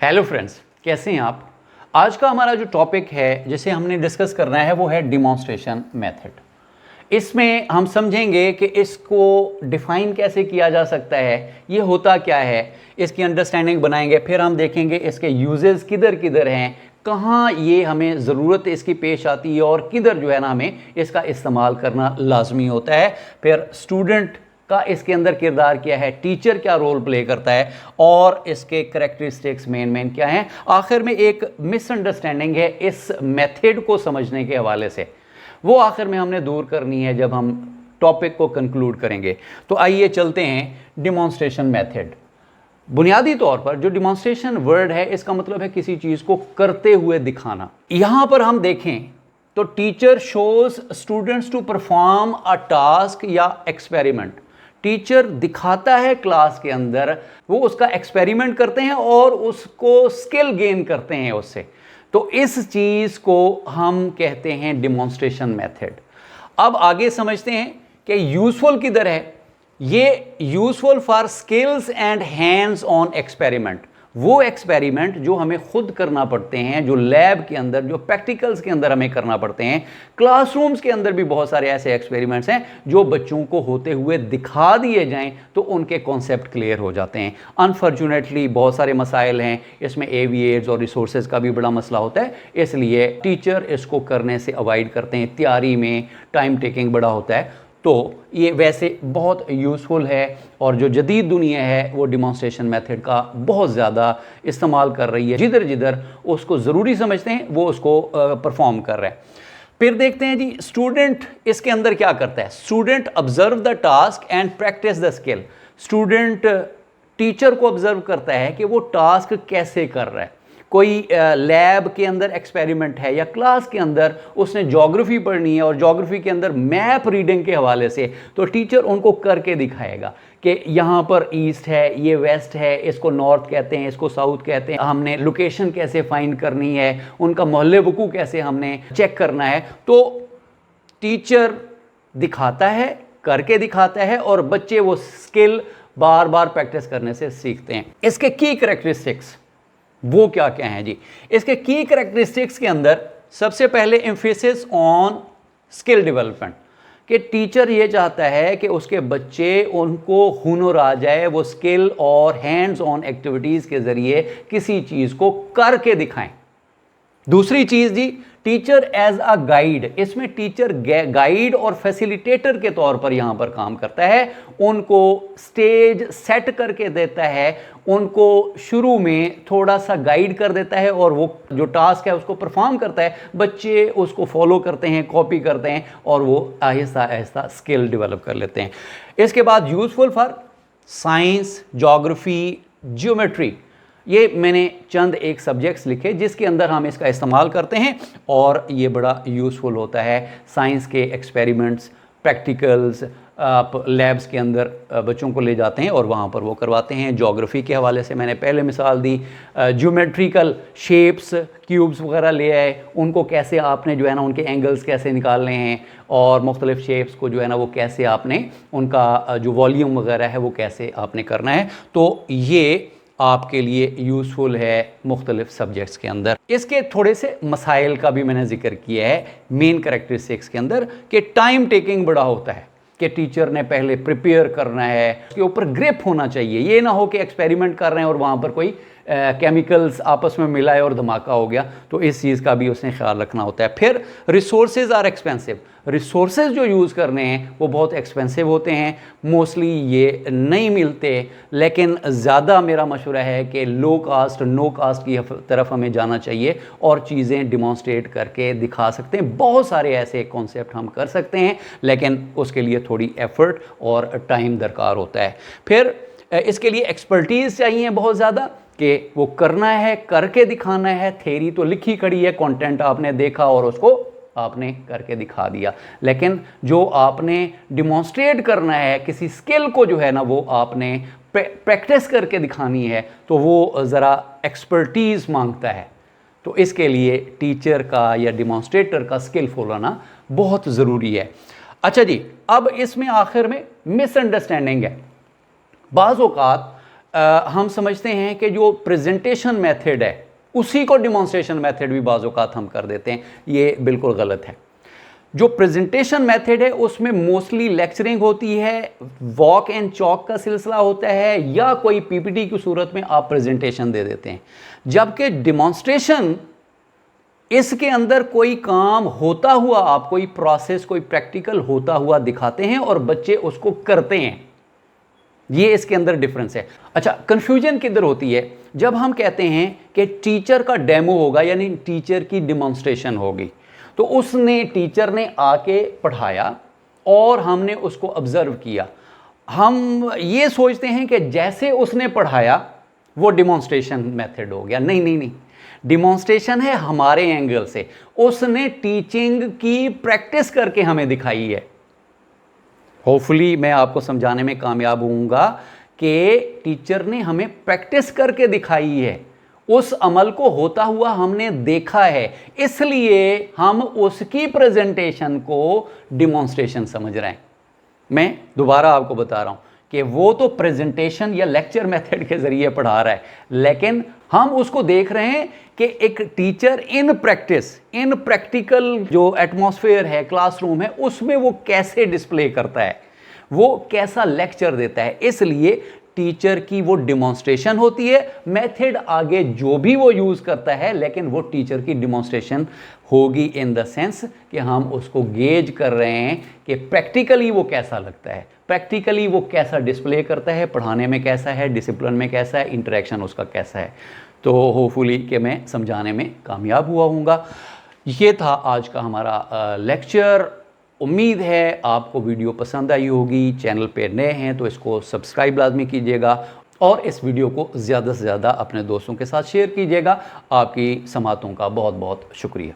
Hello friends, कैसे हैं आप। आज का हमारा जो टॉपिक है जिसे हमने डिस्कस करना है वो है डिमॉन्स्ट्रेशन मेथड। इसमें हम समझेंगे कि इसको डिफ़ाइन कैसे किया जा सकता है, ये होता क्या है, इसकी अंडरस्टैंडिंग बनाएंगे। फिर हम देखेंगे इसके यूजेस किधर किधर हैं, कहाँ ये हमें ज़रूरत इसकी पेश आती है और किधर जो है ना हमें इसका इस्तेमाल करना लाजमी होता है। फिर स्टूडेंट का इसके अंदर किरदार क्या है, टीचर क्या रोल प्ले करता है और इसके करेक्टरिस्टिक्स मेन क्या हैं। आखिर में एक मिसअंडरस्टैंडिंग है इस मेथड को समझने के हवाले से, वो आखिर में हमने दूर करनी है जब हम टॉपिक को कंक्लूड करेंगे। तो आइए चलते हैं डिमॉन्स्ट्रेशन मेथड। बुनियादी तौर पर जो डिमॉन्स्ट्रेशन वर्ड है इसका मतलब है किसी चीज़ को करते हुए दिखाना। यहां पर हम देखें तो teacher shows students to perform a task या एक्सपेरिमेंट। टीचर दिखाता है क्लास के अंदर, वो उसका एक्सपेरिमेंट करते हैं और उसको स्किल गेन करते हैं उससे। तो इस चीज़ को हम कहते हैं डिमॉन्स्ट्रेशन मेथड। अब आगे समझते हैं कि यूजफुल किधर है। ये useful for skills and hands on experiment, वो एक्सपेरिमेंट जो हमें खुद करना पड़ते हैं, जो लैब के अंदर, जो प्रैक्टिकल्स के अंदर हमें करना पड़ते हैं। क्लासरूम्स के अंदर भी बहुत सारे ऐसे एक्सपेरिमेंट्स हैं जो बच्चों को होते हुए दिखा दिए जाएं तो उनके कॉन्सेप्ट क्लियर हो जाते हैं। अनफॉर्चुनेटली बहुत सारे मसाइल हैं इसमें, एविएट्स और रिसोर्सेज का भी बड़ा मसला होता है, इसलिए टीचर इसको करने से अवॉइड करते हैं। तैयारी में टाइम टेकिंग बड़ा होता है। तो ये वैसे बहुत यूज़फुल है और जो जदीद दुनिया है वो डिमॉन्स्ट्रेशन मेथड का बहुत ज़्यादा इस्तेमाल कर रही है। जिधर जिधर उसको ज़रूरी समझते हैं वो उसको परफॉर्म कर रहे हैं। फिर देखते हैं जी, स्टूडेंट इसके अंदर क्या करता है। Student observe the task and practice the skill. Student teacher को ऑब्जर्व करता है कि वो टास्क कैसे कर रहा है। कोई लैब के अंदर एक्सपेरिमेंट है या क्लास के अंदर उसने ज्योग्राफी पढ़नी है और ज्योग्राफी के अंदर मैप रीडिंग के हवाले से, तो टीचर उनको करके दिखाएगा कि यहाँ पर ईस्ट है, ये वेस्ट है, इसको नॉर्थ कहते हैं, इसको साउथ कहते हैं। हमने लोकेशन कैसे फाइंड करनी है, उनका मोहल्ले वकू कैसे हमने चेक करना है। तो टीचर दिखाता है, करके दिखाता है और बच्चे वो स्किल बार बार प्रैक्टिस करने से सीखते हैं। इसके की करेक्टरिस्टिक्स वो क्या क्या हैं जी। इसके की करेक्टरिस्टिक्स के अंदर सबसे पहले एम्फेसिस ऑन स्किल डेवलपमेंट, कि टीचर ये चाहता है कि उसके बच्चे, उनको हुनर आ जाए, वो स्किल और हैंड्स ऑन एक्टिविटीज़ के ज़रिए किसी चीज़ को करके दिखाएं। दूसरी चीज़ जी, टीचर एज अ गाइड। इसमें टीचर गाइड और फैसिलिटेटर के तौर पर यहाँ पर काम करता है। उनको स्टेज सेट करके देता है, उनको शुरू में थोड़ा सा गाइड कर देता है और वो जो टास्क है उसको परफॉर्म करता है। बच्चे उसको फॉलो करते हैं, कॉपी करते हैं और वो आहिस्ता आहिस्ता स्किल डेवलप कर लेते हैं। इसके बाद useful for science, geography, geometry. ये मैंने चंद एक सब्जेक्ट्स लिखे जिसके अंदर हम इसका इस्तेमाल करते हैं और ये बड़ा यूज़फुल होता है। साइंस के एक्सपेरिमेंट्स, प्रैक्टिकल्स आप लैब्स के अंदर बच्चों को ले जाते हैं और वहाँ पर वो करवाते हैं। ज्योग्राफी के हवाले से मैंने पहले मिसाल दी। ज्योमेट्रिकल शेप्स, क्यूब्स वगैरह ले आए, उनको कैसे आपने जो है ना उनके एंगल्स कैसे निकालने हैं और मुख्तलिफ शेप्स को जो है ना वो कैसे आपने उनका जो वॉल्यूम वगैरह है वो कैसे आपने करना है। तो ये आपके लिए यूज़फुल है मुख्तलिफ सब्जेक्ट्स के अंदर। इसके थोड़े से मसाइल का भी मैंने जिक्र किया है मेन करेक्टरिस्टिक्स के अंदर, कि टाइम टेकिंग बड़ा होता है, कि टीचर ने पहले प्रिपेयर करना है, उसके ऊपर ग्रिप होना चाहिए। ये ना हो कि एक्सपेरिमेंट कर रहे हैं और वहाँ पर कोई केमिकल्स आपस में मिलाए और धमाका हो गया, तो इस चीज़ का भी उसने ख्याल रखना होता है। फिर रिसोर्सेज आर एक्सपेंसिव। रिसोर्सेज जो यूज़ करने हैं वो बहुत एक्सपेंसिव होते हैं, मोस्टली ये नहीं मिलते। लेकिन ज़्यादा मेरा मशवरा है कि लो कास्ट, नो कास्ट की तरफ हमें जाना चाहिए और चीज़ें डिमॉन्स्ट्रेट करके दिखा सकते हैं। बहुत सारे ऐसे कॉन्सेप्ट हम कर सकते हैं लेकिन उसके लिए थोड़ी एफर्ट और टाइम दरकार होता है। फिर इसके लिए एक्सपर्टीज़ चाहिए बहुत ज़्यादा, कि वो करना है, करके दिखाना है। थ्योरी तो लिखी खड़ी है, कंटेंट आपने देखा और उसको आपने करके दिखा दिया, लेकिन जो आपने डिमॉन्स्ट्रेट करना है किसी स्किल को जो है ना वो आपने प्रैक्टिस करके दिखानी है, तो वो ज़रा एक्सपर्टीज़ मांगता है। तो इसके लिए टीचर का या डिमॉन्स्ट्रेटर का स्किलफुल होना बहुत ज़रूरी है। अच्छा जी, अब इसमें आखिर में मिसअंडरस्टैंडिंग है। बाज़ औक़ात हम समझते हैं कि जो प्रेजेंटेशन मेथड है उसी को डिमॉन्स्ट्रेशन मेथड भी बाज़ औक़ात हम कर देते हैं। ये बिल्कुल गलत है। जो प्रेजेंटेशन मेथड है उसमें मोस्टली लेक्चरिंग होती है, वॉक एंड चॉक का सिलसिला होता है, या कोई पीपीटी की सूरत में आप प्रेजेंटेशन दे देते हैं। जबकि डिमॉन्स्ट्रेशन, इसके अंदर कोई काम होता हुआ, आप कोई प्रोसेस, कोई प्रैक्टिकल होता हुआ दिखाते हैं और बच्चे उसको करते हैं। ये इसके अंदर डिफरेंस है। अच्छा, कंफ्यूजन किधर होती है? जब हम कहते हैं कि टीचर का डेमो होगा, यानी टीचर की डिमॉन्स्ट्रेशन होगी, तो उसने, टीचर ने आके पढ़ाया और हमने उसको ऑब्जर्व किया। हम ये सोचते हैं कि जैसे उसने पढ़ाया वो डिमॉन्स्ट्रेशन मेथड हो गया। नहीं नहीं नहीं, डिमॉन्स्ट्रेशन है हमारे एंगल से। उसने टीचिंग की प्रैक्टिस करके हमें दिखाई है। होपफुली मैं आपको समझाने में कामयाब होऊंगा कि टीचर ने हमें प्रैक्टिस करके दिखाई है, उस अमल को होता हुआ हमने देखा है, इसलिए हम उसकी प्रेजेंटेशन को डिमॉन्स्ट्रेशन समझ रहे हैं। मैं दोबारा आपको बता रहा हूं कि वो तो प्रेजेंटेशन या लेक्चर मेथड के जरिए पढ़ा रहा है, लेकिन हम उसको देख रहे हैं कि एक teacher in practice, in practical जो एटमॉस्फेयर है, क्लासरूम है, उसमें वो कैसे डिस्प्ले करता है, वो कैसा लेक्चर देता है। इसलिए टीचर की वो डिमॉन्स्ट्रेशन होती है। मेथड आगे जो भी वो यूज़ करता है, लेकिन वो टीचर की डिमॉन्स्ट्रेशन होगी इन द सेंस कि हम उसको गेज कर रहे हैं कि प्रैक्टिकली वो कैसा लगता है, प्रैक्टिकली वो कैसा डिस्प्ले करता है, पढ़ाने में कैसा है, डिसिप्लिन में कैसा है, इंटरेक्शन उसका कैसा है। तो होपफुली कि मैं समझाने में कामयाब हुआ हूँगा। ये था आज का हमारा लेक्चर। उम्मीद है आपको वीडियो पसंद आई होगी। चैनल पे नए हैं तो इसको सब्सक्राइब लाजमी कीजिएगा और इस वीडियो को ज़्यादा से ज़्यादा अपने दोस्तों के साथ शेयर कीजिएगा। आपकी समातों का बहुत बहुत शुक्रिया।